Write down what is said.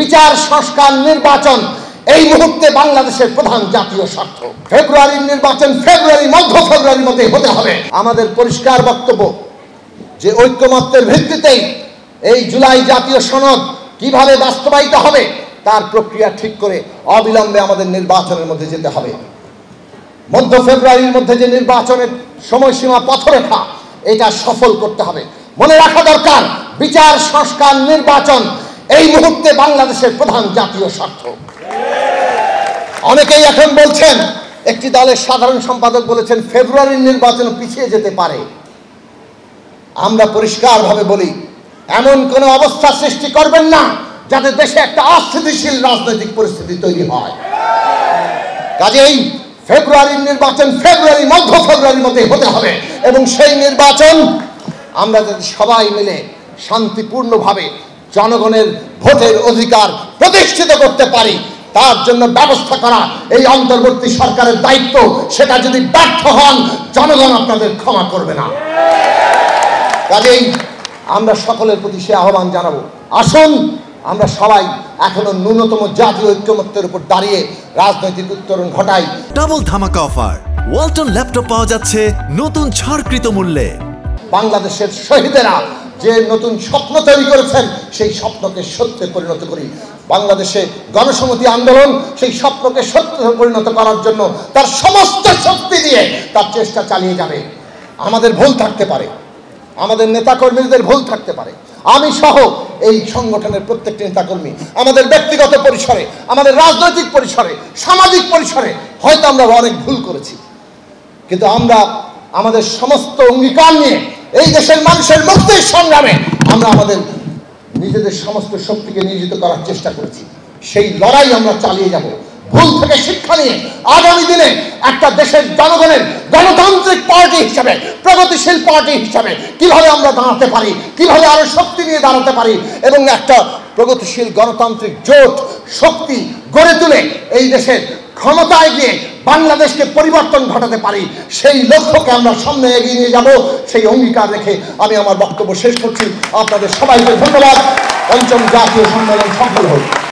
বিচার, সংস্কার, নির্বাচন এই মুহূর্তে বাংলাদেশের প্রধান জাতীয় স্বার্থ। ফেব্রুয়ারির নির্বাচন মধ্য ফেব্রুয়ারির মধ্যে হতে হবে। আমাদের পরিষ্কার বক্তব্য যে ঐক্যমত্যের ভিত্তিতেই এই জুলাই জাতীয় সনদ কিভাবে বাস্তবায়িত হবে তার প্রক্রিয়া ঠিক করে অবিলম্বে আমাদের নির্বাচনের মধ্যে যেতে হবে। মধ্য ফেব্রুয়ারির মধ্যে যে নির্বাচনের সময়সীমা পথরেখা এটা সফল করতে হবে। মনে রাখা দরকার, বিচার, সংস্কার, নির্বাচন এই মুহূর্তে বাংলাদেশের প্রধান জাতীয় স্বার্থ। অনেকেই এখন বলছেন, একটি দলের সাধারণ সম্পাদক বলেছেন ফেব্রুয়ারির নির্বাচন পিছিয়ে যেতে পারে। আমরা পরিষ্কারভাবে বলি, এমন কোনো অবস্থা সৃষ্টি করবেন না যাতে দেশে একটা অস্থিতিশীল রাজনৈতিক পরিস্থিতি তৈরি হয়। কাজেই ফেব্রুয়ারির নির্বাচন মধ্য ফেব্রুয়ারির মধ্যে হতে হবে এবং সেই নির্বাচন আমরা যদি সবাই মিলে শান্তিপূর্ণভাবে জনগণের ভোটের অধিকার প্রতিষ্ঠিত করতে পারি, তার জন্য ব্যবস্থা করা এই অন্তর্বর্তী সরকারের দায়িত্ব। সেটা যদি ব্যর্থ হন, জনগণ আপনাদের ক্ষমা করবে না। কাজেই আমরা সকলের প্রতি সে আহ্বান জানাবো, আসুন আমরা সবাই এখনো ন্যূনতম জাতীয় ঐক্যমত্যের উপর দাঁড়িয়ে রাজনৈতিক উত্তরণ ঘটাই। ডাবল ধামাকা অফার, ওয়ালটন ল্যাপটপ পাওয়া যাচ্ছে নতুন ছাড়কৃত মূল্যে। বাংলাদেশের শহীদেরা যে নতুন স্বপ্ন তৈরি করেছেন সেই স্বপ্নকে সত্যে পরিণত করি। বাংলাদেশে গণসংহতি আন্দোলন সেই স্বপ্নকে সত্যে পরিণত করার জন্য তার সমস্ত শক্তি দিয়ে তার চেষ্টা চালিয়ে যাবে। আমাদের ভুল থাকতে পারে, আমাদের নেতাকর্মীদের ভুল থাকতে পারে, আমি সহ এই সংগঠনের প্রত্যেকটি নেতাকর্মী আমাদের ব্যক্তিগত পরিসরে, আমাদের রাজনৈতিক পরিসরে, সামাজিক পরিসরে হয়তো আমরা অনেক ভুল করেছি, কিন্তু আমরা আমাদের সমস্ত অঙ্গীকার নিয়ে এই দেশের মানুষের মুক্তির সংগ্রামে আমরা আমাদের নিজেদের সমস্ত শক্তিকে নিয়োজিত করার চেষ্টা করেছি। সেই লড়াই আমরা চালিয়ে যাব। ভুল থেকে শিক্ষা নিয়ে আগামী দিনে একটা দেশের জনগণের গণতান্ত্রিক পার্টি হিসাবে, প্রগতিশীল পার্টি হিসাবে কিভাবে আমরা দাঁড়াতে পারি, কিভাবে আরো শক্তি নিয়ে দাঁড়াতে পারি এবং একটা প্রগতিশীল গণতান্ত্রিক জোট শক্তি গড়ে তুলে এই দেশের ক্ষমতায় গিয়ে বাংলাদেশকে পরিবর্তন ঘটাতে পারি, সেই লক্ষ্যকে আমরা সামনে এগিয়ে নিয়ে যাব। সেই অঙ্গীকার রেখে আমি আমার বক্তব্য শেষ করছি। আপনাদের সবাইকে ধন্যবাদ। পঞ্চম জাতীয় সম্মেলন সফল হোক।